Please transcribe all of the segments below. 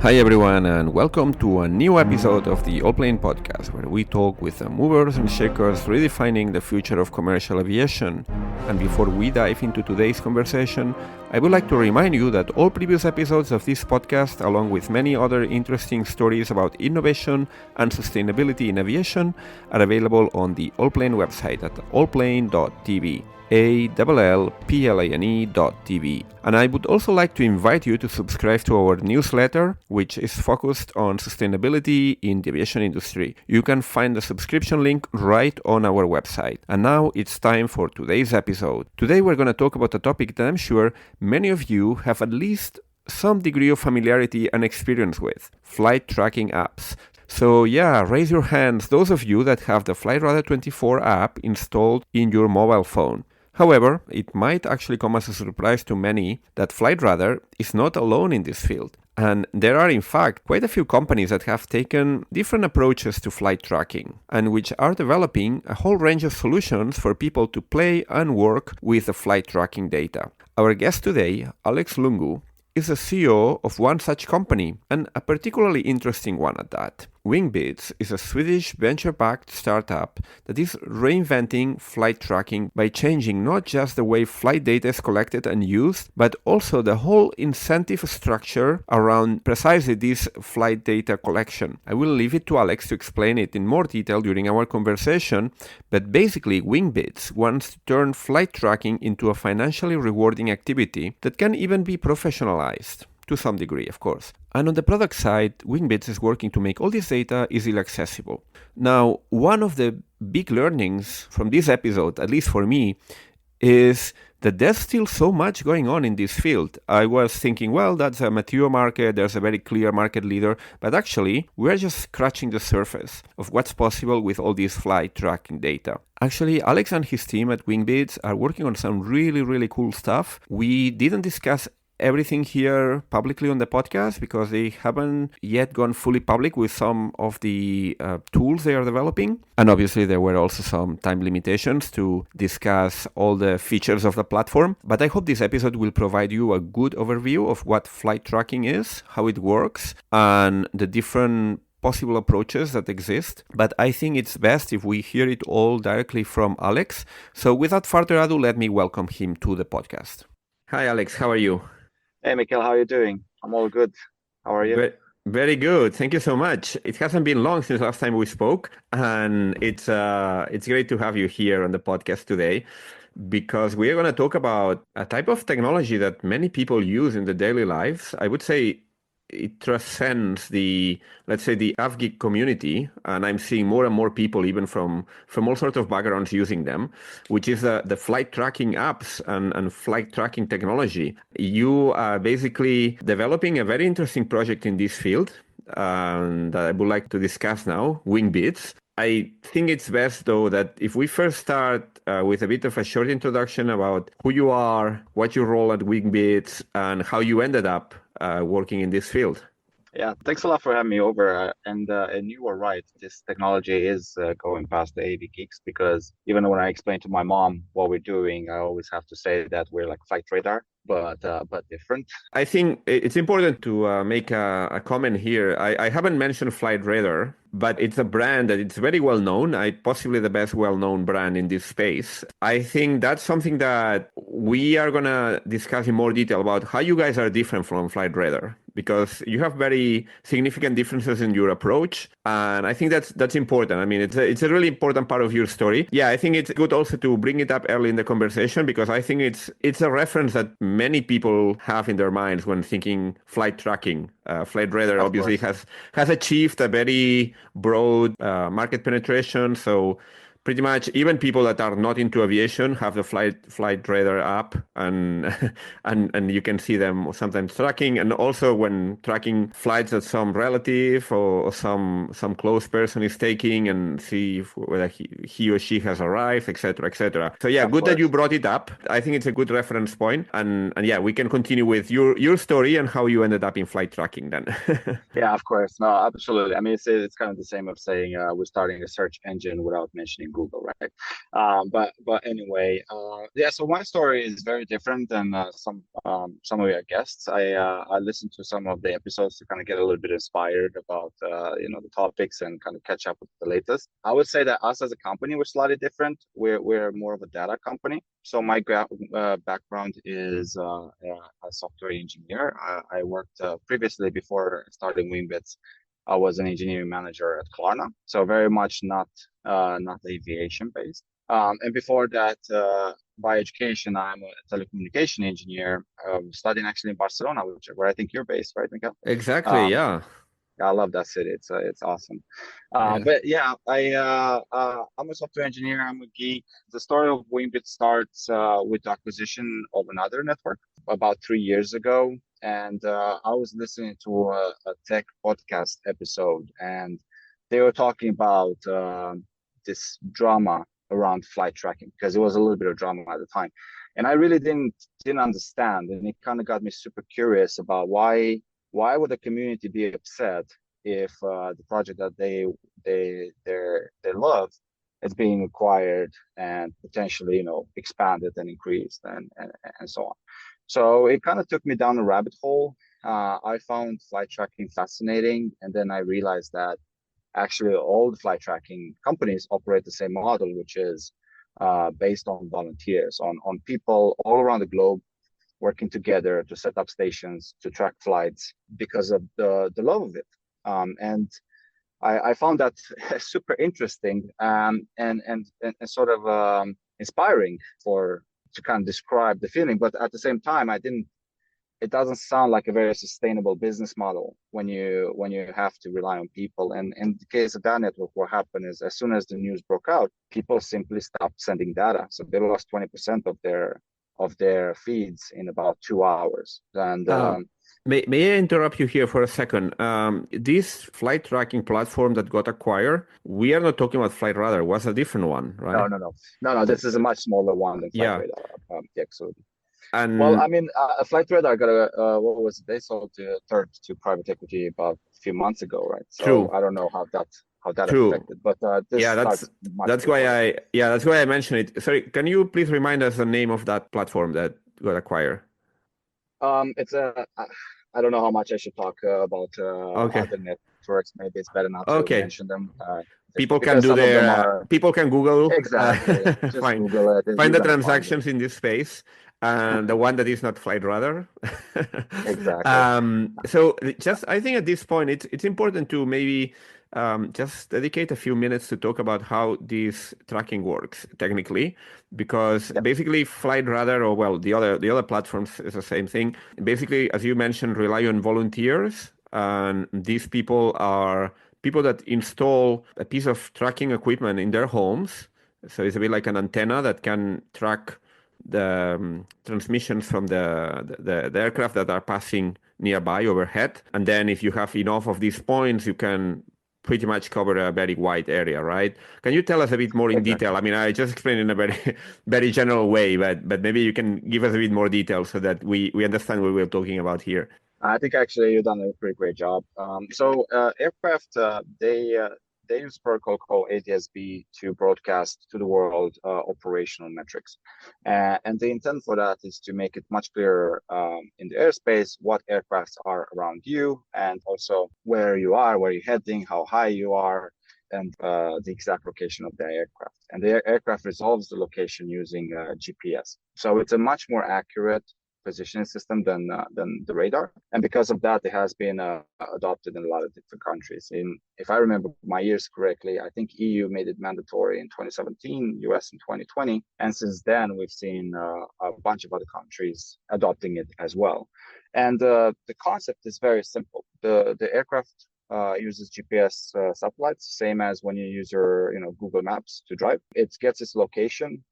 Hi everyone, and welcome to a new episode of the Allplane Podcast, where we talk with the movers and shakers redefining the future of commercial aviation. And before we dive into today's conversation, I would like to remind you that all previous episodes of this podcast, along with many other interesting stories about innovation and sustainability in aviation, are available on the Allplane website at Allplane.tv. Allplane.tv. And I would also like to invite you to subscribe to our newsletter, which is focused on sustainability in the aviation industry. You can find the subscription link right on our website. And now it's time for today's episode. Today we're going to talk about a topic that I'm sure many of you have at least some degree of familiarity and experience with: flight tracking apps. So raise your hands, those of you that have the Flightradar24 app installed in your mobile phone. However, it might actually come as a surprise to many that Flightradar is not alone in this field. And there are in fact quite a few companies that have taken different approaches to flight tracking and which are developing a whole range of solutions for people to play and work with the flight tracking data. Our guest today, Alex Lungu, is the CEO of one such company, and a particularly interesting one at that. Wingbits is a Swedish venture-backed startup that is reinventing flight tracking by changing not just the way flight data is collected and used, but also the whole incentive structure around precisely this flight data collection. I will leave it to Alex to explain it in more detail during our conversation, but basically Wingbits wants to turn flight tracking into a financially rewarding activity that can even be professionalized. To some degree, of course. And on the product side, Wingbits is working to make all this data easily accessible. Now, one of the big learnings from this episode, at least for me, is that there's still so much going on in this field. I was thinking, well, that's a mature market, there's a very clear market leader, but actually, we're just scratching the surface of what's possible with all this flight tracking data. Actually, Alex and his team at Wingbits are working on some really, really cool stuff. We didn't discuss everything here publicly on the podcast because they haven't yet gone fully public with some of the tools they are developing. And obviously there were also some time limitations to discuss all the features of the platform. But I hope this episode will provide you a good overview of what flight tracking is, how it works, and the different possible approaches that exist. But I think it's best if we hear it all directly from Alex. So without further ado, let me welcome him to the podcast. Hi Alex, how are you? Hey, Mikhail, how are you doing? I'm all good. How are you? Very good. Thank you so much. It hasn't been long since last time we spoke, and it's great to have you here on the podcast today because we are going to talk about a type of technology that many people use in their daily lives. I would say it transcends the AvGeek community, and I'm seeing more and more people, even from all sorts of backgrounds, using them, which is the flight tracking apps and flight tracking technology. You are basically developing a very interesting project in this field, and I would like to discuss now, Wingbits. I think it's best, though, that if we first start with a bit of a short introduction about who you are, what your role at Wingbits, and how you ended up working in this field. Yeah, thanks a lot for having me over. And you were right. This technology is going past the AV geeks because even when I explain to my mom what we're doing, I always have to say that we're like flight radar, but different. I think it's important to make a comment here. I haven't mentioned Flight Radar, but it's a brand that it's very well known. Possibly the best well-known brand in this space. I think that's something that we are going to discuss in more detail about how you guys are different from Flight Radar, because you have very significant differences in your approach. And I think that's important. I mean, it's a really important part of your story. Yeah, I think it's good also to bring it up early in the conversation because I think it's a reference that many people have in their minds when thinking flight tracking. Flight Radar obviously has achieved a very broad market penetration. So pretty much even people that are not into aviation have the flight radar app, and you can see them sometimes tracking, and also when tracking flights that some relative or some close person is taking, and see whether he or she has arrived, etc., etc. So yeah, good that you brought it up. I think it's a good reference point, and yeah, we can continue with your story and how you ended up in flight tracking then. Yeah, of course. No, absolutely. I mean, it's kind of the same of saying we're starting a search engine without mentioning Google, right? But anyway, yeah. So my story is very different than some of your guests. I listened to some of the episodes to kind of get a little bit inspired about the topics and kind of catch up with the latest. I would say that us as a company, we're slightly different. We're more of a data company. So my background is a software engineer. I worked previously before starting Wingbits. I was an engineering manager at Klarna, so very much not aviation based. And before that, by education, I'm a telecommunication engineer, studying actually in Barcelona, where I think you're based, right, Miguel? Exactly. Um, Yeah. I love that city. It's awesome. Yeah. But yeah, I'm a software engineer. I'm a geek. The story of Wingbit starts with the acquisition of another network about 3 years ago, and I was listening to a tech podcast episode, and they were talking about this drama around flight tracking because it was a little bit of drama at the time, and I really didn't understand, and it kind of got me super curious about why would the community be upset if the project that they love is being acquired and potentially expanded and increased and so on. So it kind of took me down a rabbit hole. I found flight tracking fascinating, and then I realized that actually all the flight tracking companies operate the same model, which is based on volunteers, on people all around the globe working together to set up stations to track flights because of the love of it. And I found that super interesting and sort of inspiring to kind of describe the feeling. But at the same time, it doesn't sound like a very sustainable business model when you have to rely on people. And in the case of that network, what happened is as soon as the news broke out, people simply stopped sending data. So they lost 20% of their feeds in about 2 hours. And Uh, may I interrupt you here for a second? This flight tracking platform that got acquired, we are not talking about Flightradar. It was a different one, right? no. This is a much smaller one than Yeah. Flightradar. Yeah, absolutely. Well, And I mean, Flightradar got what was it? They sold to third to private equity about a few months ago, right? So true, I don't know how that true. affected, but this Yeah, starts much that's why before. that's why I mentioned it. Sorry, can you please remind us the name of that platform that got acquired? It's I don't know how much I should talk about Okay. other networks. Maybe it's better not to Okay. mention them, People can because do some of them their are people can Google exactly. Just find Google it, and find you're the gonna find it. transactions in this space and the one that is not Flightradar. Exactly. So just I think at this point it's important to maybe just dedicate a few minutes to talk about how this tracking works technically, because Yeah. basically Flightradar or well the other platforms is the same thing. Basically, as you mentioned, rely on volunteers, and these people are people that install a piece of tracking equipment in their homes. So it's a bit like an antenna that can track the transmissions from the aircraft that are passing nearby overhead. And then if you have enough of these points, you can pretty much cover a very wide area, right? Can you tell us a bit more in Exactly. detail? I mean, I just explained in a very, very general way, but maybe you can give us a bit more detail so that we understand what we're talking about here. I think actually you've done a pretty great job. So aircraft, they use protocol called ADSB to broadcast to the world operational metrics, and the intent for that is to make it much clearer in the airspace what aircrafts are around you, and also where you are, where you're heading, how high you are, and the exact location of the aircraft. And the aircraft resolves the location using GPS. So it's a much more accurate positioning system than the radar, and because of that, it has been adopted in a lot of different countries. If I remember my years correctly, I think EU made it mandatory in 2017, US in 2020, and since then we've seen a bunch of other countries adopting it as well. And the concept is very simple. The aircraft uses GPS satellites, same as when you use your Google Maps to drive. It gets its location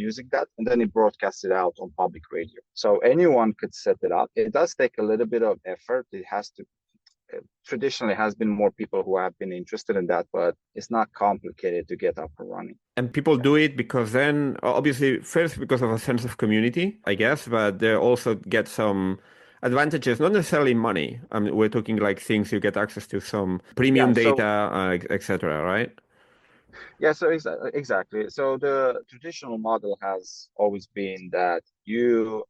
using that, and then it broadcasts it out on public radio. So anyone could set it up. It does take a little bit of effort. It has to. Traditionally has been more people who have been interested in that, but it's not complicated to get up and running. And people do it because then, obviously, first because of a sense of community, I guess, but they also get some advantages, not necessarily money. I mean, we're talking like things you get access to some Yeah. premium So data, etc., right? Yeah, so exactly. So the traditional model has always been that you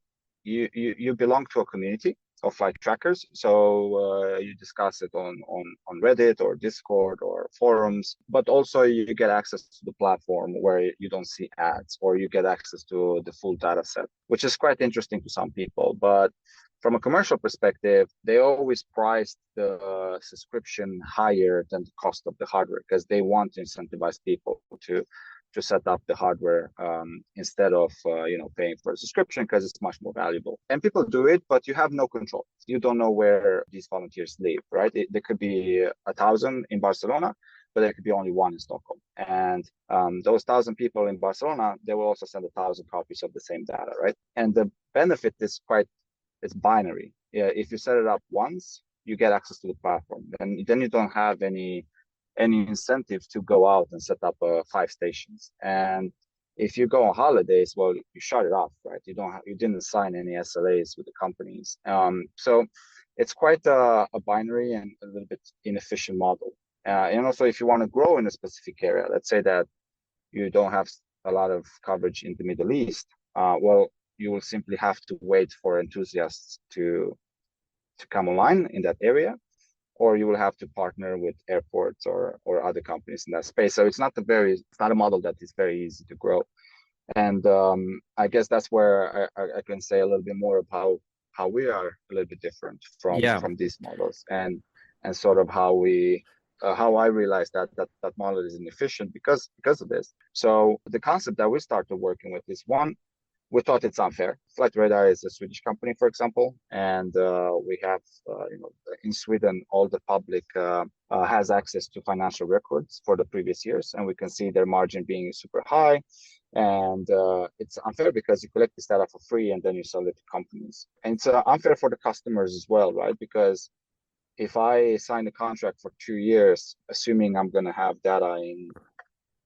belong to a community of flight trackers. So you discuss it on Reddit or Discord or forums, but also you get access to the platform where you don't see ads, or you get access to the full data set, which is quite interesting to some people. But from a commercial perspective, they always priced the subscription higher than the cost of the hardware because they want to incentivize people to set up the hardware instead of paying for a subscription because it's much more valuable. And people do it, but you have no control. You don't know where these volunteers live, right? There could be 1,000 in Barcelona, but there could be only one in Stockholm. And those 1,000 people in Barcelona, they will also send 1,000 copies of the same data, right? And the benefit is it's binary. Yeah, if you set it up once, you get access to the platform. And then you don't have any incentive to go out and set up 5 stations. And if you go on holidays, well, you shut it off, right? You didn't sign any SLAs with the companies. So it's quite a binary and a little bit inefficient model. And also, if you want to grow in a specific area, let's say that you don't have a lot of coverage in the Middle East, well, you will simply have to wait for enthusiasts to come online in that area, or you will have to partner with airports or other companies in that space. So it's not a model that is very easy to grow. And I guess that's where I can say a little bit more of how we are a little bit different Yeah. from these models, and sort of how I realized that model is inefficient because of this. So the concept that we started working with is, one, we thought it's unfair. Flight Radar is a Swedish company, for example, and we have, in Sweden, all the public has access to financial records for the previous years, and we can see their margin being super high. And it's unfair because you collect this data for free and then you sell it to companies. And it's unfair for the customers as well, right? Because if I sign a contract for 2 years, assuming I'm going to have data in,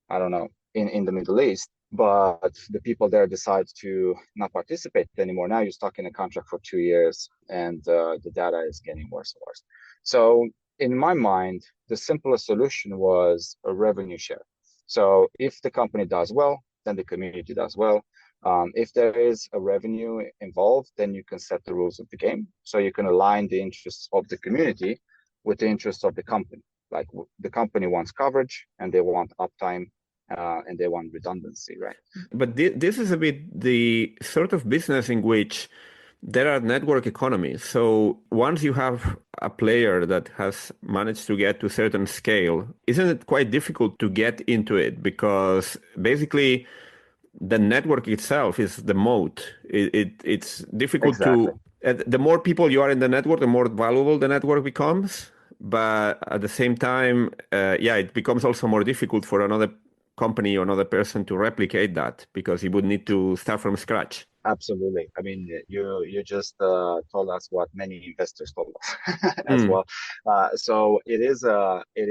I don't know, in the Middle East, but the people there decide to not participate anymore. Now you're stuck in a contract for 2 years, and the data is getting worse and worse. So in my mind, the simplest solution was a revenue share. So if the company does well, then the community does well. If there is a revenue involved, then you can set the rules of the game. So you can align the interests of the community with the interests of the company. Like the company wants coverage and they want uptime and they want redundancy, right? But this is a bit the sort of business in which there are network economies. So once you have a player that has managed to get to a certain scale, isn't it quite difficult to get into it? Because basically the network itself is the moat. It's difficult Exactly. the more people you are in the network, the more valuable the network becomes. But at the same time, it becomes also more difficult for another company or another person to replicate that because he would need to start from scratch. Absolutely. I mean, you just told us what many investors told us as Mm. well. So it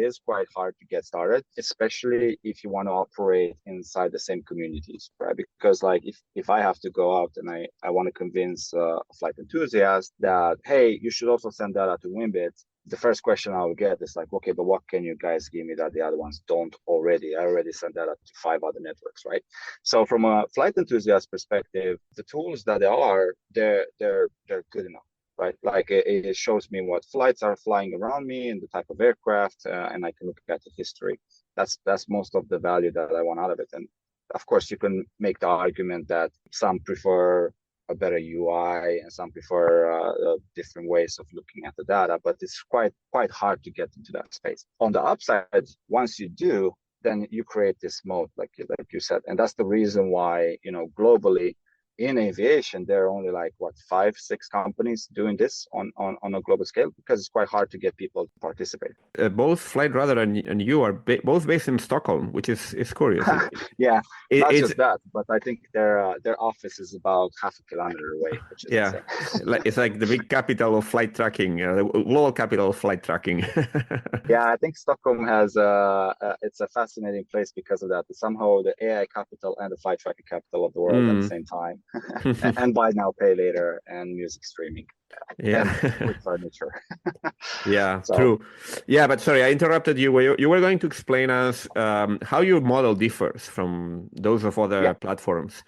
is quite hard to get started, especially if you want to operate inside the same communities, right? Because like if I have to go out and I want to convince a flight enthusiast that, hey, you should also send data to Wingbits, the first question I will get is like, okay, but what can you guys give me that the other ones don't already? I already sent data to 5 other networks, right? So from a flight enthusiast perspective, the tools that there are, they're good enough, right? Like it shows me what flights are flying around me and the type of aircraft, and I can look at the history. That's most of the value that I want out of it. And of course, you can make the argument that some prefer a better UI and some prefer different ways of looking at the data, but it's quite hard to get into that space. On the upside, once you do, then you create this moat, like you said, and that's the reason why globally in aviation there are only like 5-6 companies doing this on a global scale because it's quite hard to get people to participate. Both Flight Radar and you are both based in Stockholm, which is curious. Yeah, not It's just that, but I think their office is about half a kilometer away, which is yeah, insane. it's like the big capital of flight tracking, the global capital of flight tracking. Yeah, I think Stockholm has it's a fascinating place because of that. It's somehow the AI capital and the flight tracking capital of the world at the Mm. same time. and buy now, pay later, and music streaming, and Yeah. quick furniture. Yeah, So true. Yeah, but sorry, I interrupted you. You were going to explain us how your model differs from those of yeah, other platforms.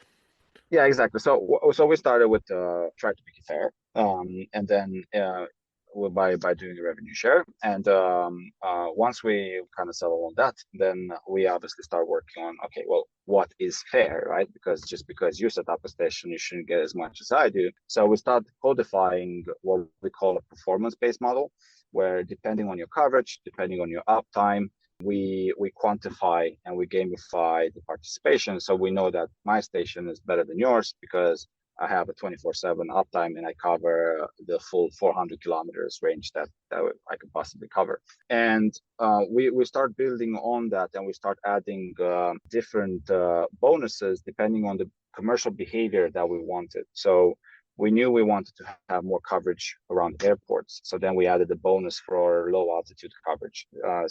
yeah, exactly. So we started with try to make it fair, and then by doing a revenue share, and once we kind of settle on that, then we obviously start working on, okay, well, what is fair, right? Because just because you set up a station, you shouldn't get as much as I do. So we start codifying what we call a performance-based model, where depending on your coverage, depending on your uptime, we quantify and we gamify the participation. So we know that my station is better than yours because I have a 24/7 uptime and I cover the full 400 kilometers range that I could possibly cover. And we start building on that, and we start adding different bonuses depending on the commercial behavior that we wanted. So we knew we wanted to have more coverage around airports. So then we added a bonus for low altitude coverage.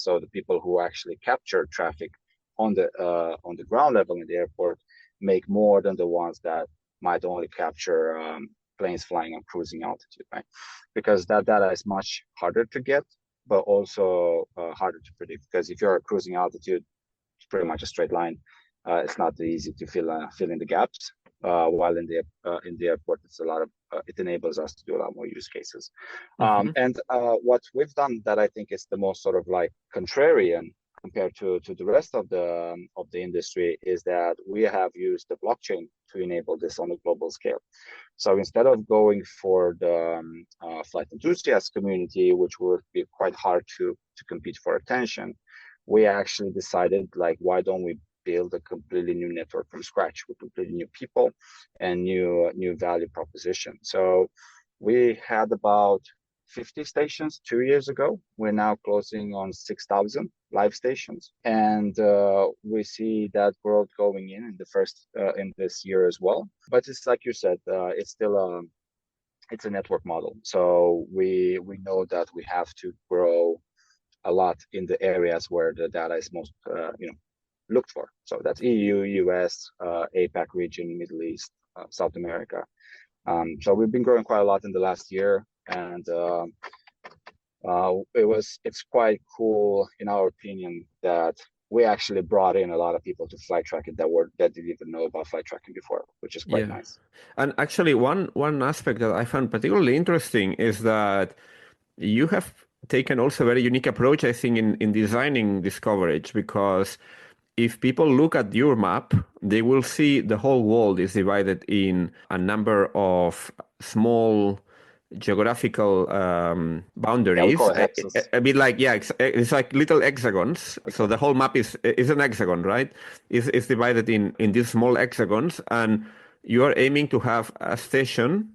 So the people who actually capture traffic on the ground level in the airport make more than the ones that might only capture planes flying on cruising altitude, right? Because that data is much harder to get, but also harder to predict. Because if you're at cruising altitude, it's pretty much a straight line. It's not easy to fill in the gaps. While in the airport, it's a lot of it enables us to do a lot more use cases. Hmm. And what we've done that I think is the most sort of like contrarian compared to the rest of the industry is that we have used the blockchain to enable this on a global scale. So instead of going for the flight enthusiast community, which would be quite hard to compete for attention, we actually decided, like, why don't we build a completely new network from scratch with completely new people and new value proposition. So we had about 50 stations 2 years ago. We're now closing on 6,000 live stations, and we see that growth going in the first in this year as well. But it's like you said, it's still it's a network model. So we know that we have to grow a lot in the areas where the data is most looked for. So that's EU, US, APAC region, Middle East, South America. So we've been growing quite a lot in the last year, and it's quite cool in our opinion that we actually brought in a lot of people to flight tracking that didn't even know about flight tracking before, which is quite Yeah. nice. And actually, one aspect that I found particularly interesting is that you have taken also a very unique approach, I think, in designing this coverage, because if people look at your map, they will see the whole world is divided in a number of small geographical Yeah, we boundaries, call it hexes. a bit like, yeah, it's like little hexagons. So the whole map is an hexagon, right? Is divided in these small hexagons, and you are aiming to have a station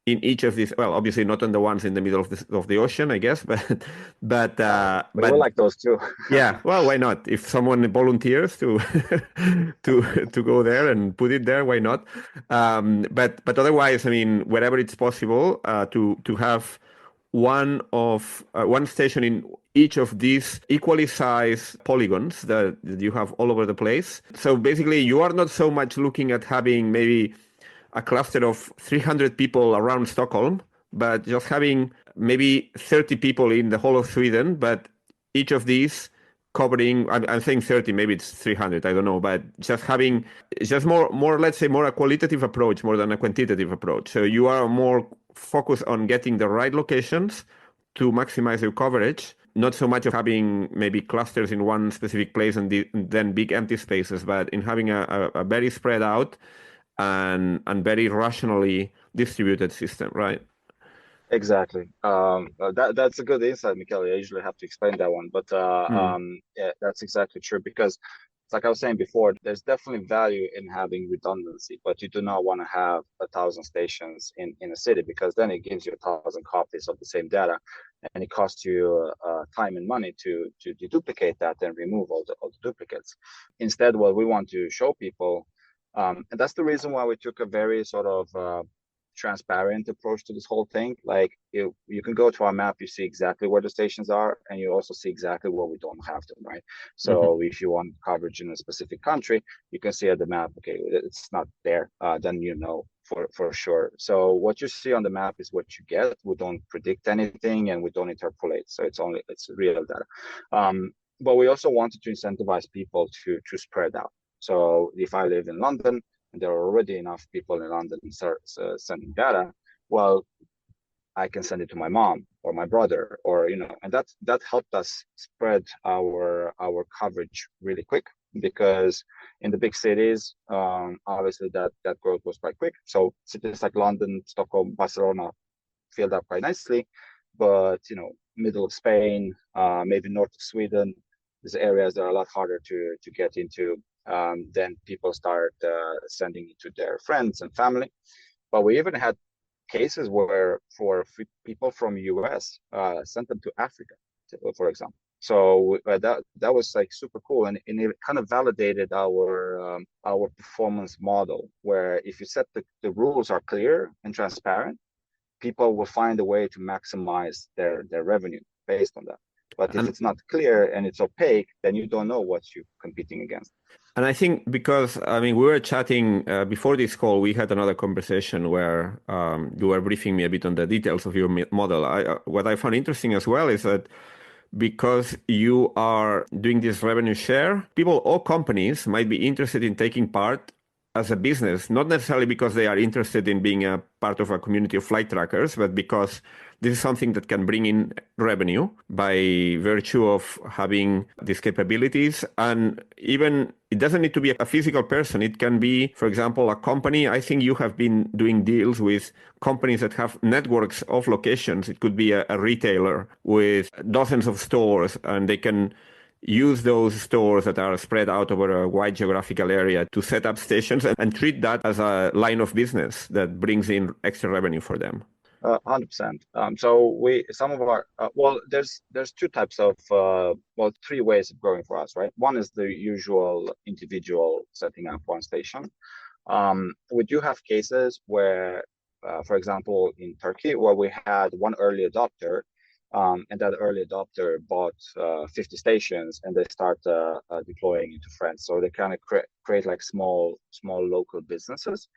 in each of these. Well, obviously not on the ones in the middle of the ocean, I guess, We will but like those too. yeah, well, why not? If someone volunteers to to go there and put it there, why not? But otherwise, I mean, wherever it's possible, to have one station in each of these equally sized polygons that you have all over the place. So basically, you are not so much looking at having maybe a cluster of 300 people around Stockholm, but just having maybe 30 people in the whole of Sweden, but each of these covering, I'm saying 30, maybe it's 300, I don't know, but just having, just more, let's say, more a qualitative approach more than a quantitative approach. So you are more focused on getting the right locations to maximize your coverage, not so much of having maybe clusters in one specific place and then big empty spaces, but in having a very spread out and very rationally distributed system, right? Exactly. That's a good insight, Michele. I usually have to explain that one, but Mm. yeah, that's exactly true because, like I was saying before, there's definitely value in having redundancy, but you do not want to have 1,000 stations in a city because then it gives you 1,000 copies of the same data, and it costs you time and money to deduplicate that and remove all the duplicates. Instead, what we want to show people, and that's the reason why we took a very sort of transparent approach to this whole thing. Like you can go to our map, you see exactly where the stations are, and you also see exactly where we don't have them, right? Mm-hmm. So if you want coverage in a specific country, you can see at the map, okay, it's not there. Then you know for sure. So what you see on the map is what you get. We don't predict anything and we don't interpolate. So it's real data. But we also wanted to incentivize people to spread out. So if I live in London and there are already enough people in London sending data, well, I can send it to my mom or my brother, or and that helped us spread our coverage really quick, because in the big cities, obviously that growth was quite quick. So cities like London, Stockholm, Barcelona filled up quite nicely, but middle of Spain, maybe north of Sweden, these areas that are a lot harder to get into. Then people start sending it to their friends and family. But we even had cases where for people from US sent them to Africa, for example. So that was like super cool, and it kind of validated our performance model, where if you set the rules are clear and transparent, people will find a way to maximize their revenue based on that. But if it's not clear and it's opaque, then you don't know what you're competing against. And I think because, we were chatting before this call, we had another conversation where you were briefing me a bit on the details of your model. What I found interesting as well is that because you are doing this revenue share, people or companies might be interested in taking part as a business, not necessarily because they are interested in being a part of a community of flight trackers, but because this is something that can bring in revenue by virtue of having these capabilities. And even it doesn't need to be a physical person. It can be, for example, a company. I think you have been doing deals with companies that have networks of locations. It could be a retailer with dozens of stores, and they can use those stores that are spread out over a wide geographical area to set up stations and treat that as a line of business that brings in extra revenue for them. 100%. So some of our there's two types of three ways of growing for us, right? One is the usual individual setting up one station. We do have cases where, for example, in Turkey, where we had one early adopter, and that early adopter bought 50 stations, and they start deploying into France. So they kind of create like small local businesses.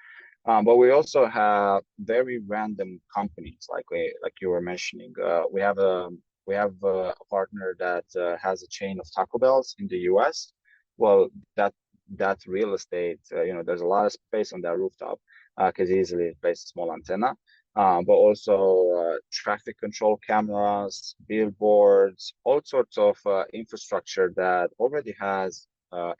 But we also have very random companies, like you were mentioning. We have a partner that has a chain of Taco Bells in the US. Well, that real estate, there's a lot of space on that rooftop, because easily place a small antenna. But also traffic control cameras, billboards, all sorts of infrastructure that already has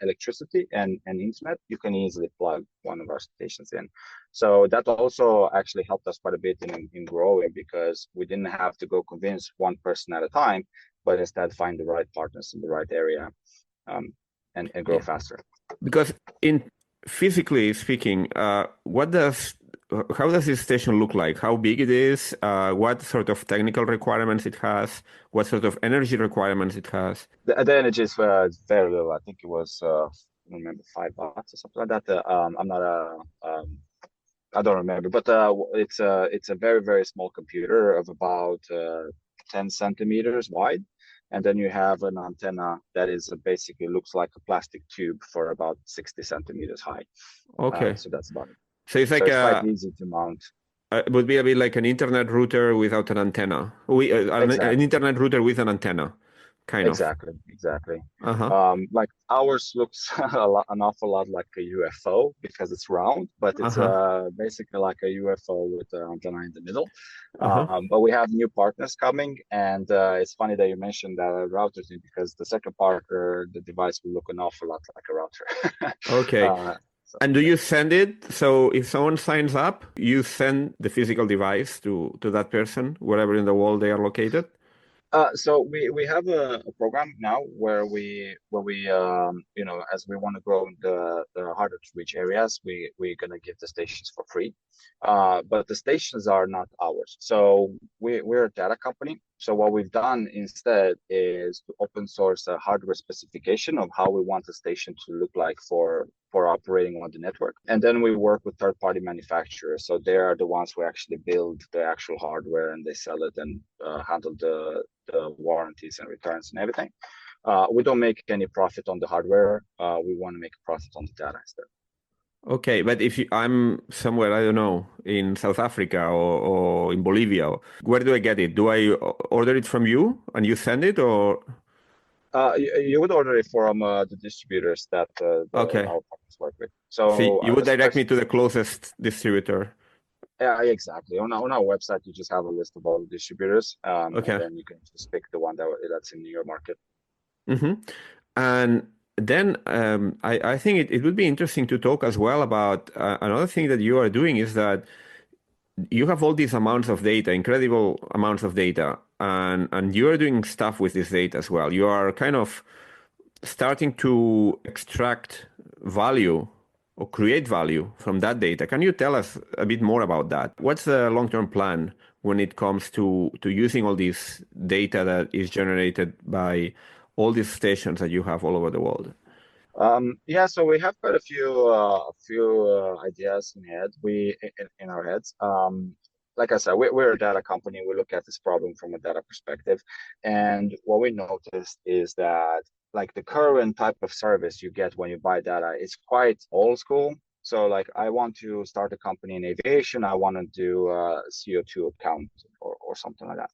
electricity and internet. You can easily plug one of our stations in. So that also actually helped us quite a bit in growing, because we didn't have to go convince one person at a time, but instead find the right partners in the right area, and grow faster. Because in physically speaking, how does this station look like? How big it is? What sort of technical requirements it has? What sort of energy requirements it has? The energy is very little. I think it was I don't remember, $5 or something like that. I'm not I don't remember, but it's a very, very small computer of about 10 centimeters wide, and then you have an antenna that is basically looks like a plastic tube for about 60 centimeters high. Okay, so that's about it. so it's like it's quite easy to mount. It would be a bit like an internet router without an antenna. An internet router with an antenna, kind of. Exactly. Uh-huh. Like ours looks an awful lot like a UFO because it's round, but it's basically like a UFO with an antenna in the middle. But we have new partners coming, and it's funny that you mentioned that router thing, because the second partner, the device will look an awful lot like a router. Okay. And do you send it? So if someone signs up, you send the physical device to that person, wherever in the world they are located? So we have a program now where we as we want to grow in the harder to reach areas, we're gonna give the stations for free. But the stations are not ours. So we're a data company. So what we've done instead is to open source a hardware specification of how we want the station to look like for operating on the network. And then we work with third-party manufacturers. So they are the ones who actually build the actual hardware, and they sell it and handle the warranties and returns and everything. We don't make any profit on the hardware. We want to make a profit on the data instead. Okay, but if I'm somewhere, I don't know, in South Africa or in Bolivia, where do I get it? Do I order it from you and you send it, or? You would order it from the distributors that Okay. our partners work with. See, So you would direct me especially, to the closest distributor. yeah, exactly. On our website, you just have a list of all the distributors, and Okay. then you can just pick the one that's in your market. hmm And then I think it would be interesting to talk as well about another thing that you are doing is that you have all these amounts of data, incredible amounts of data, and you are doing stuff with this data as well. You are kind of starting to extract value or create value from that data. Can you tell us a bit more about that? What's the long-term plan when it comes to using all this data that is generated by all these stations that you have all over the world? Yeah, so we have quite a few ideas in our heads. Like I said, we're a data company. We look at this problem from a data perspective, and what we noticed is that like the current type of service you get when you buy data is quite old school. So like I want to start a company in aviation, I want to do a CO2 account or something like that.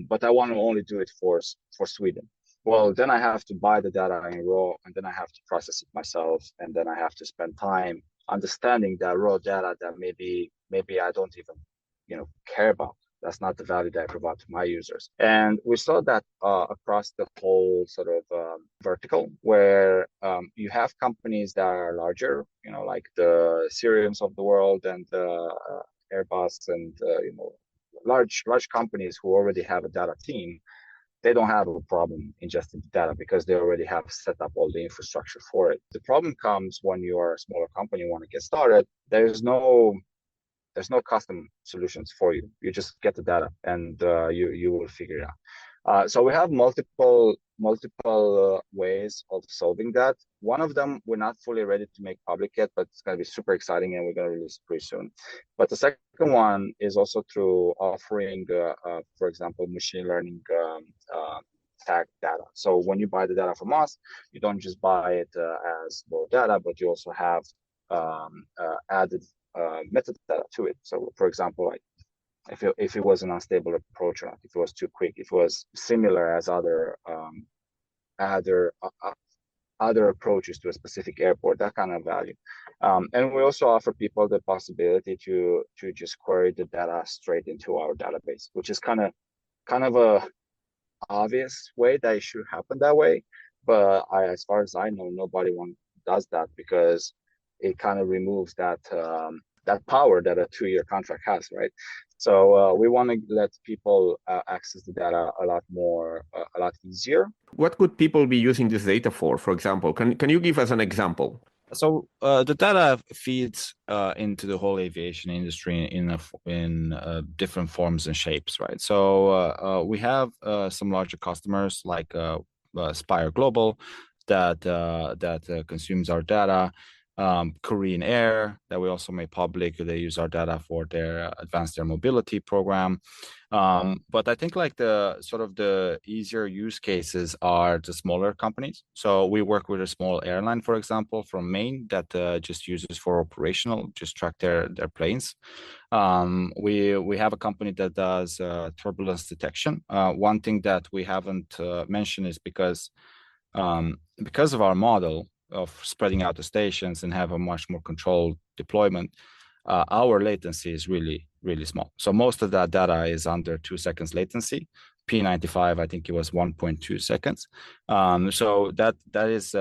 But I want to only do it for Sweden. Well, then I have to buy the data in raw, and then I have to process it myself, and then I have to spend time understanding that raw data that maybe I don't even care about. That's not the value that I provide to my users. And we saw that across the whole sort of vertical, where you have companies that are larger, like the Syrians of the world and Airbus and large companies who already have a data team. They don't have a problem ingesting the data because they already have set up all the infrastructure for it. The problem comes when you are a smaller company, you want to get started. There's no custom solutions for you. You just get the data, and you will figure it out. So we have multiple ways of solving that. One of them we're not fully ready to make public yet, but it's going to be super exciting, and we're going to release it pretty soon. But the second one is also through offering, for example, machine learning tag data. So when you buy the data from us, you don't just buy it as raw data, but you also have added metadata to it. So, for example, like if it was an unstable approach or not, if it was too quick, if it was similar as other other approaches to a specific airport, that kind of value. And we also offer people the possibility to just query the data straight into our database, which is kind of a obvious way that it should happen that way. But as far as I know, nobody does that because it kind of removes that power that a 2-year contract has, right? So we want to let people access the data a lot easier. What could people be using this data for? For example, can you give us an example? So the data feeds into the whole aviation industry in different forms and shapes, right? So we have some larger customers like Spire Global that consumes our data. Korean Air that we also made public. They use our data for their advanced air mobility program. But I think like the easier use cases are the smaller companies. So we work with a small airline, for example, from Maine that just uses for operational, just track their planes. We have a company that does turbulence detection. One thing that we haven't mentioned is because of our model of spreading out the stations and have a much more controlled deployment, our latency is really, really small. So most of that data is under 2 seconds latency. P95, I think it was 1.2 seconds. So that is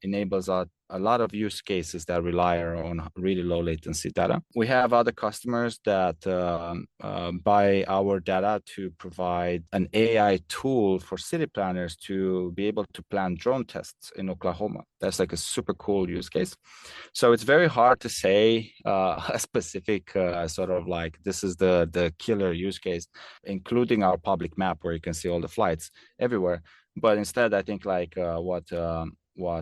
enables a lot of use cases that rely on really low latency data. We have other customers that buy our data to provide an AI tool for city planners to be able to plan drone tests in Oklahoma. That's like a super cool use case. So it's very hard to say a specific sort of like this is the killer use case, including our public map where you can see all the flights everywhere. But instead, I think like what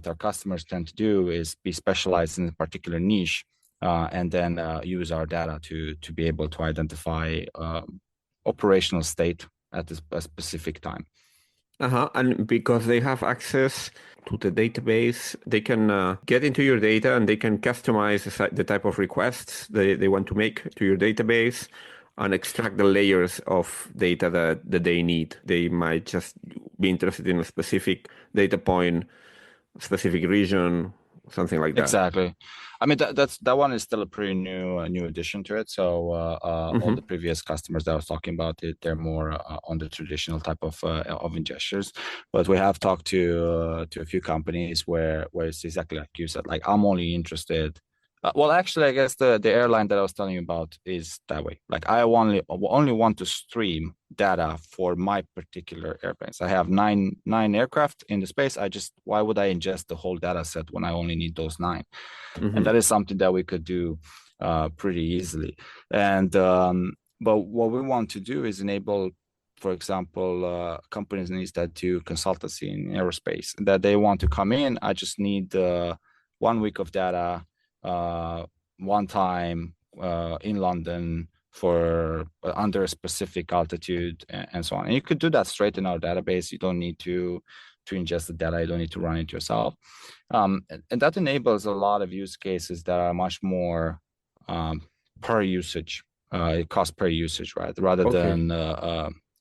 our customers tend to do is be specialized in a particular niche and then use our data to be able to identify operational state at a specific time. And because they have access to the database, they can get into your data and they can customize the type of requests they want to make to your database and extract the layers of data that they need. They might just be interested in a specific data point, specific region, something like that. Exactly. I mean, that one is still a pretty new addition to it. So all the previous customers that I was talking about, they're more on the traditional type of ingestures. But we have talked to a few companies where it's exactly like you said. Like, I'm only interested. Well, actually, I guess the airline that I was telling you about is that way. Like, I only want to stream data for my particular airplanes. I have nine aircraft in the space. Why would I ingest the whole data set when I only need those 9? And that is something that we could do pretty easily. And but what we want to do is enable, for example, companies that do consultancy in aerospace, that they want to come in. I just need 1 week of data, one time in London for under a specific altitude and so on. And you could do that straight in our database. You don't need to ingest the data. You don't need to run it yourself. And that enables a lot of use cases that are much more per usage, cost per usage, right? Rather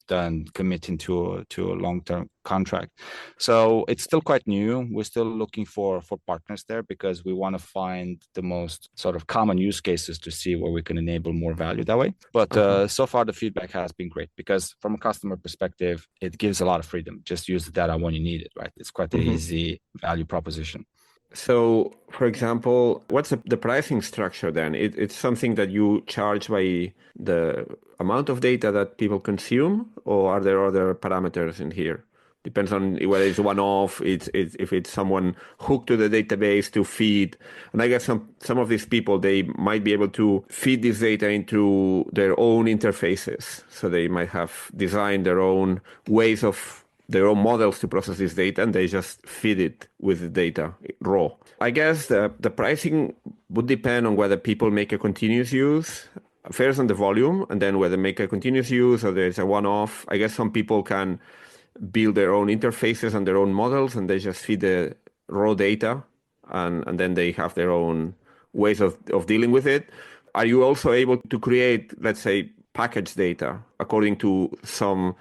than committing to a long-term contract. So it's still quite new. We're still looking for partners there because we want to find the most sort of common use cases to see where we can enable more value that way. But so far the feedback has been great because from a customer perspective, it gives a lot of freedom. Just use the data when you need it, right? It's quite an easy value proposition. So, for example, what's the pricing structure then? It's something that you charge by the amount of data that people consume, or are there other parameters in here? Depends on whether it's one-off, if it's someone hooked to the database to feed. And I guess some of these people, they might be able to feed this data into their own interfaces. So they might have designed their own ways of their own models to process this data, and they just feed it with the data raw. I guess the pricing would depend on whether people make a continuous use, first on the volume, and then whether make a continuous use or there's a one-off. I guess some people can build their own interfaces and their own models, and they just feed the raw data, and then they have their own ways of dealing with it. Are you also able to create, let's say, package data according to some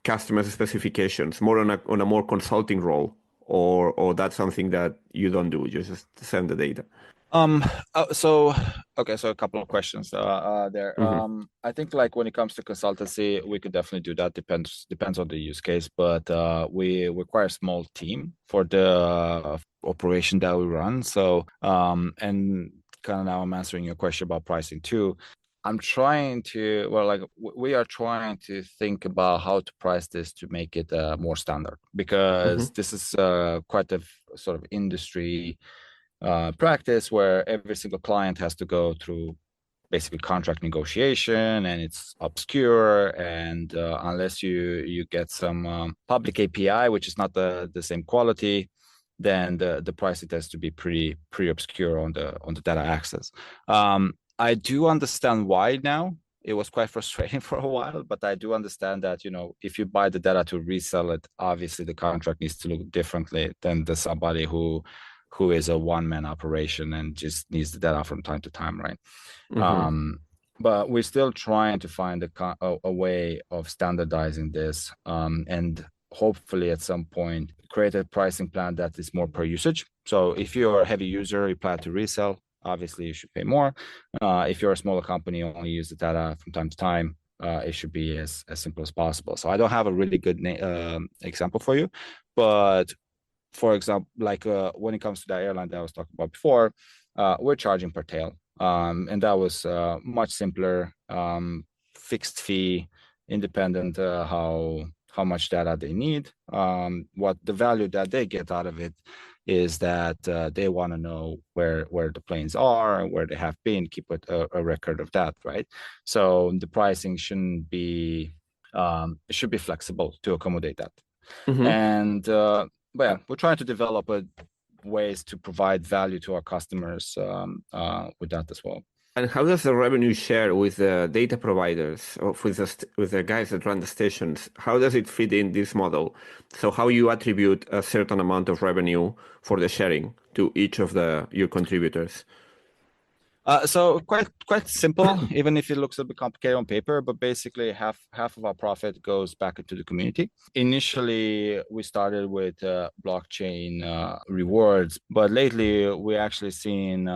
customer specifications, more on a more consulting role, or that's something that you don't do? You just send the data. So a couple of questions there. I think like when it comes to consultancy, we could definitely do that. Depends on the use case, but we require a small team for the operation that we run. So and kind of now I'm answering your question about pricing too. We are trying to think about how to price this to make it more standard, because this is quite a sort of industry practice where every single client has to go through basically contract negotiation, and it's obscure, and unless you get some public API, which is not the same quality, then the price it has to be pretty obscure on the data access. I do understand why now. It was quite frustrating for a while, but I do understand that, if you buy the data to resell it, obviously the contract needs to look differently than somebody who is a one-man operation and just needs the data from time to time, right? But we're still trying to find a way of standardizing this, and hopefully at some point create a pricing plan that is more per usage. So if you're a heavy user, you plan to resell, obviously you should pay more. If you're a smaller company, you only use the data from time to time, it should be as simple as possible. So I don't have a really good example for you, but for example, like when it comes to that airline that I was talking about before, we're charging per tail. And that was much simpler, fixed fee, independent how much data they need. What the value that they get out of it is that they want to know where the planes are, where they have been, keep a record of that, right? So the pricing shouldn't be, it should be flexible to accommodate that. And but yeah, we're trying to develop ways to provide value to our customers with that as well. And how does the revenue share with the data providers, or with the guys that run the stations? How does it fit in this model? So how you attribute a certain amount of revenue for the sharing to each of your contributors? So quite simple, even if it looks a bit complicated on paper. But basically, half of our profit goes back into the community. Initially, we started with blockchain rewards, but lately we actually seen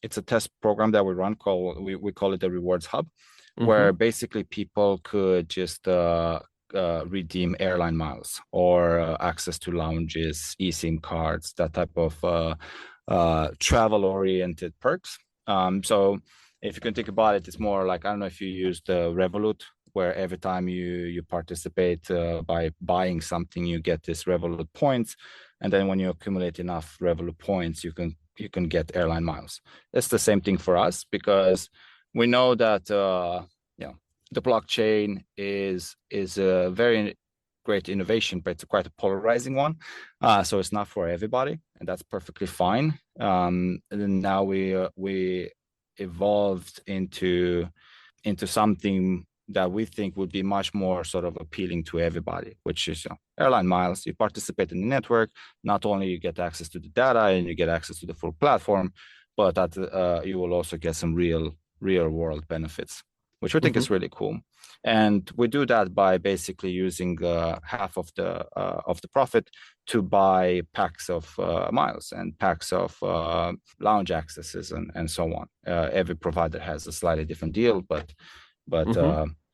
it's a test program that we run called we call it the Rewards Hub, where basically people could just redeem airline miles or access to lounges, eSIM cards, that type of travel-oriented perks. So if you can think about it, it's more like, I don't know if you use the Revolut, where every time you participate by buying something, you get this Revolut points, and then when you accumulate enough Revolut points, you can get airline miles. It's the same thing for us, because we know that the blockchain is a very great innovation, but it's quite a polarizing one. So it's not for everybody, and that's perfectly fine. And then now we evolved into something that we think would be much more sort of appealing to everybody, which is airline miles. You participate in the network, not only you get access to the data and you get access to the full platform, but that you will also get some real world benefits, which we think is really cool. And we do that by basically using half of the profit to buy packs of miles and packs of lounge accesses and so on. Every provider has a slightly different deal, but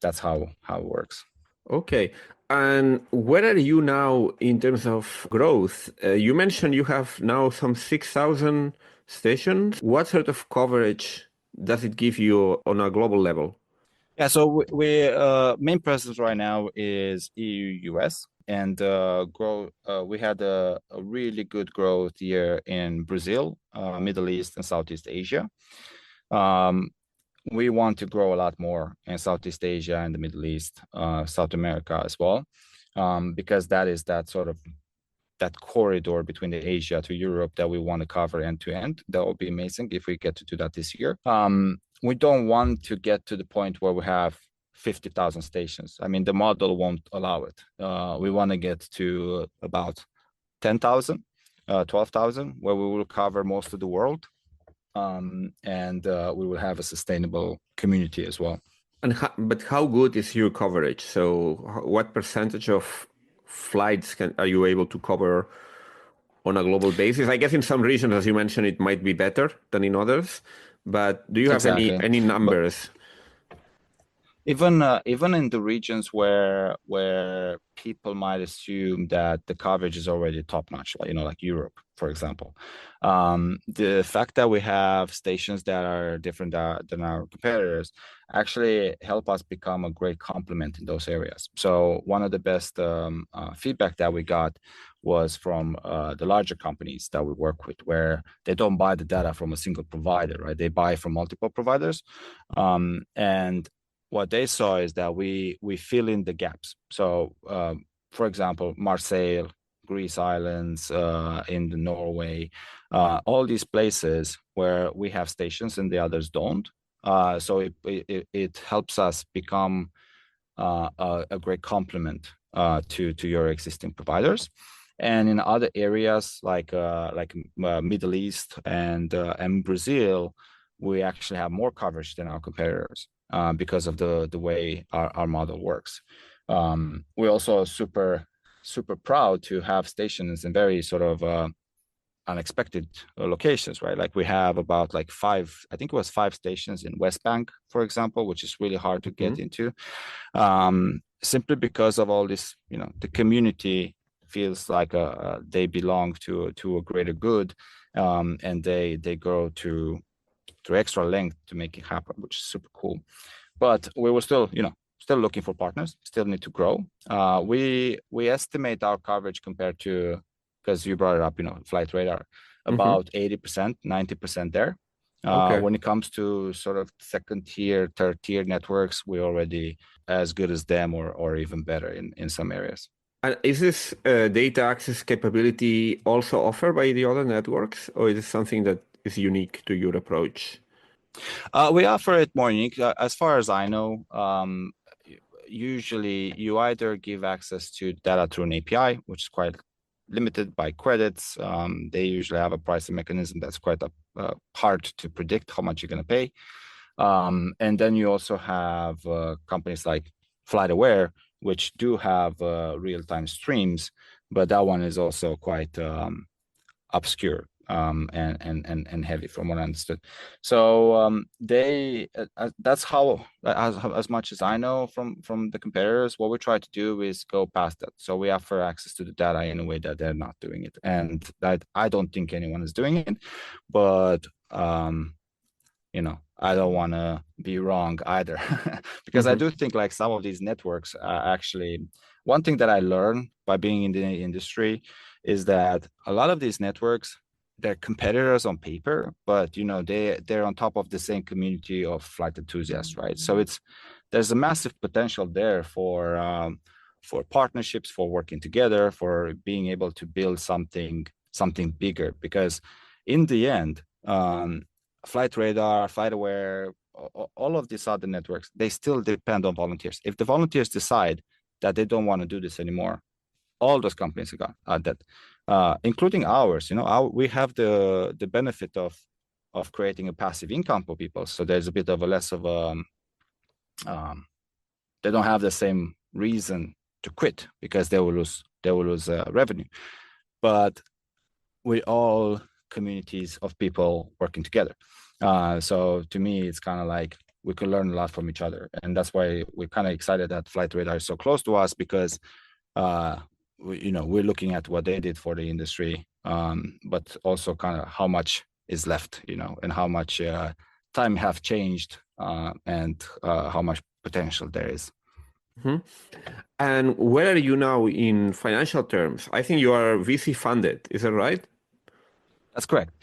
that's how it works. Okay. And where are you now in terms of growth? You mentioned you have now some 6,000 stations. What sort of coverage does it give you on a global level? Yeah, so we main presence right now is EU, US, and we had a really good growth year in Brazil, Middle East, and Southeast Asia. We want to grow a lot more in Southeast Asia and the Middle East, South America as well, because that is that sort of that corridor between the Asia to Europe that we want to cover end to end. That will be amazing if we get to do that this year. We don't want to get to the point where we have 50,000 stations. I mean, the model won't allow it. We want to get to about 10,000, 12,000, where we will cover most of the world. And we will have a sustainable community as well. But how good is your coverage? So what percentage of flights are you able to cover on a global basis? I guess in some regions, as you mentioned, it might be better than in others. But do you have any numbers? Even in the regions where people might assume that the coverage is already top notch, like Europe, for example, the fact that we have stations that are different than our competitors actually help us become a great complement in those areas. So one of the best feedback that we got was from the larger companies that we work with, where they don't buy the data from a single provider, right? They buy from multiple providers, and what they saw is that we fill in the gaps. So, for example, Marseille, Greece Islands, in the Norway, all these places where we have stations and the others don't. So it helps us become a great complement to your existing providers. And in other areas like Middle East and Brazil, we actually have more coverage than our competitors. Because of the way our model works. We're also super proud to have stations in very sort of unexpected locations, right? Like we have about like five stations in West Bank, for example, which is really hard to get into, simply because of all this, the community feels like they belong to a greater good, and they go to extra length to make it happen, which is super cool. But we were still looking for partners, still need to grow. We estimate our coverage compared to, because you brought it up, Flight Radar, about 80%, 90% there. When it comes to sort of second tier, third tier networks, we're already as good as them or even better in some areas. And is this data access capability also offered by the other networks, or is it something that is unique to your approach? We offer it more unique. As far as I know, usually you either give access to data through an API, which is quite limited by credits. They usually have a pricing mechanism that's quite hard to predict how much you're going to pay. And then you also have companies like FlightAware, which do have real-time streams, but that one is also quite obscure and heavy from what I understood. So they that's how as much as I know from the competitors, what we try to do is go past that. So we offer access to the data in a way that they're not doing it, and that I don't think anyone is doing it, but I don't want to be wrong either, because I do think like some of these networks are actually, one thing that I learned by being in the industry is that a lot of these networks, they're competitors on paper, but they're on top of the same community of flight enthusiasts, right? So there's a massive potential there for partnerships, for working together, for being able to build something bigger, because in the end, Flight Radar, FlightAware, all of these other networks, they still depend on volunteers. If the volunteers decide that they don't want to do this anymore, all those companies are dead, including ours. We have the benefit of creating a passive income for people. So there's a bit of a less of they don't have the same reason to quit because they will lose revenue. But we all communities of people working together. So to me, it's kind of like we can learn a lot from each other. And that's why we're kind of excited that Flight Radar is so close to us, because we're looking at what they did for the industry, but also kind of how much is left, and how much time have changed, and how much potential there is. Mm-hmm. And where are you now in financial terms? I think you are VC funded. Is that right? That's correct.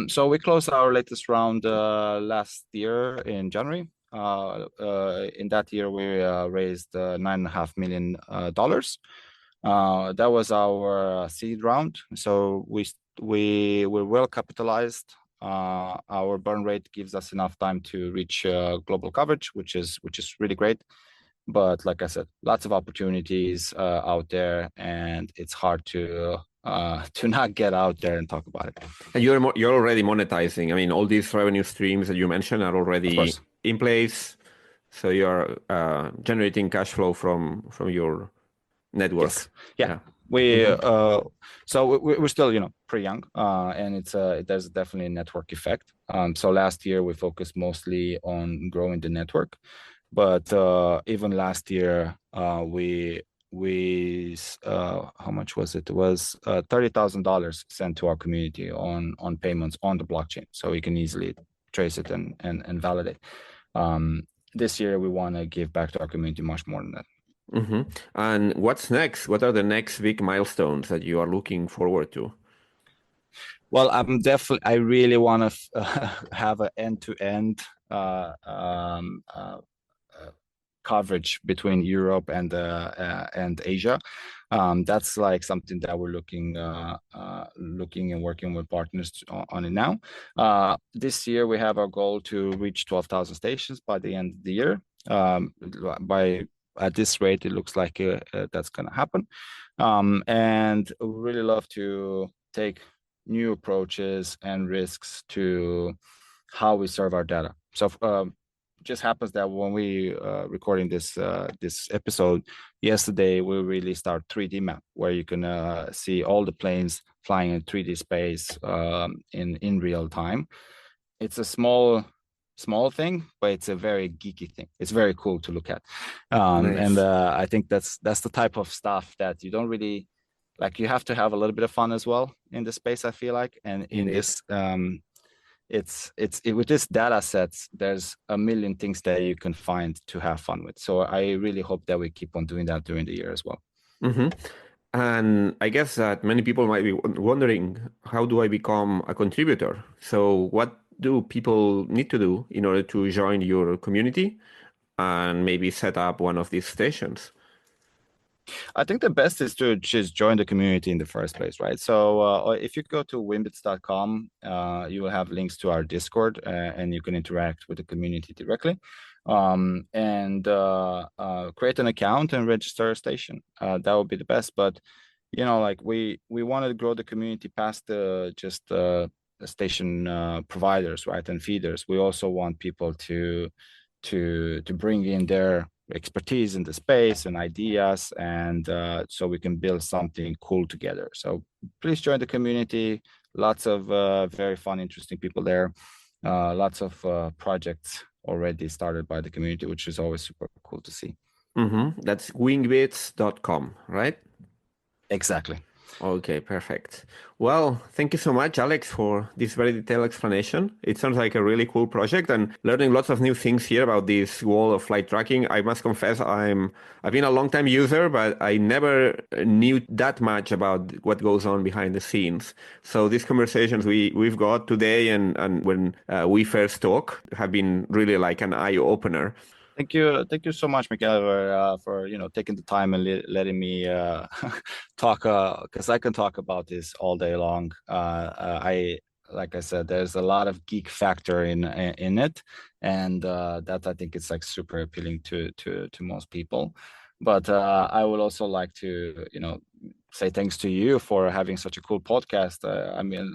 So we closed our latest round last year in January. In that year, we raised $9.5 million. That was our seed round. So we were well capitalized. Our burn rate gives us enough time to reach global coverage, which is really great. But like I said, lots of opportunities out there, and it's hard to not get out there and talk about it. And you're already monetizing. I mean, all these revenue streams that you mentioned are already in place. So you're generating cash flow from your network. Yes. Yeah. So we're still pretty young, and there's definitely a network effect. So last year we focused mostly on growing the network, but even last year we how much was it? It was $30,000 sent to our community on payments on the blockchain, so we can easily trace it and validate. This year we want to give back to our community much more than that. Mm-hmm. And what's next? What are the next big milestones that you are looking forward to? Well, I really want to have an end-to-end coverage between Europe and Asia. That's like something that we're looking and working with partners on it now. This year we have our goal to reach 12,000 stations by the end of the year. At this rate, it looks like that's going to happen. And we really love to take new approaches and risks to how we serve our data. So just happens that when we recording this episode yesterday, we released our 3D map where you can see all the planes flying in 3D space in real time. It's a small thing, but it's a very geeky thing. It's very cool to look at. Nice. And I think that's the type of stuff that you don't really like. You have to have a little bit of fun as well in this space, I feel like. And in this with this data sets, there's a million things that you can find to have fun with. So I really hope that we keep on doing that during the year as well. Mm-hmm. And I guess that many people might be wondering, how do I become a contributor? So what do people need to do in order to join your community and maybe set up one of these stations? I think the best is to just join the community in the first place, right? So if you go to wingbits.com, you will have links to our Discord, and you can interact with the community directly. And create an account and register a station. That would be the best. But like we want to grow the community past just the station providers, right, and feeders. We also want people to bring in their expertise in the space and ideas, and so we can build something cool together. So please join the community. Lots of very fun, interesting people there. Lots of projects already started by the community, which is always super cool to see. That's wingbits.com, right? Exactly. Okay, perfect. Well, thank you so much, Alex, for this very detailed explanation. It sounds like a really cool project, and learning lots of new things here about this world of flight tracking. I must confess, I've been a long-time user, but I never knew that much about what goes on behind the scenes. So these conversations we've got today and when we first talk have been really like an eye-opener. Thank you so much, Mikael, for taking the time and letting me talk, because I can talk about this all day long. Like I said, there's a lot of geek factor in it, and that I think it's like super appealing to most people. But I would also like to say thanks to you for having such a cool podcast. I mean,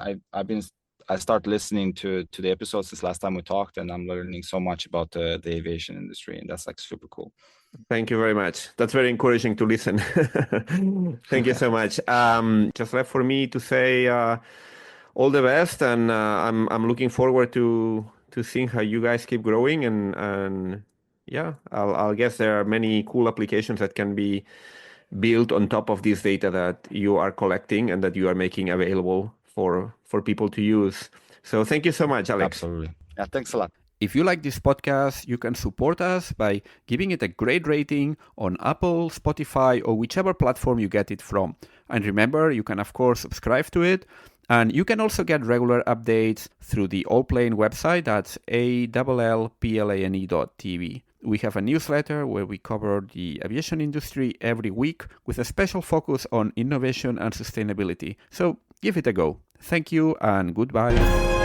I started listening to the episodes since last time we talked, and I'm learning so much about the aviation industry, and that's like super cool. Thank you very much. That's very encouraging to listen. Thank you so much. Just left for me to say all the best, and I'm looking forward to seeing how you guys keep growing, and yeah, I'll guess there are many cool applications that can be built on top of this data that you are collecting and that you are making available for people to use. So thank you so much, Alex. Absolutely. Yeah, thanks a lot. If you like this podcast, you can support us by giving it a great rating on Apple, Spotify, or whichever platform you get it from. And remember, you can of course subscribe to it. And you can also get regular updates through the Allplane website. That's Allplane.tv. We have a newsletter where we cover the aviation industry every week with a special focus on innovation and sustainability. So give it a go. Thank you and goodbye.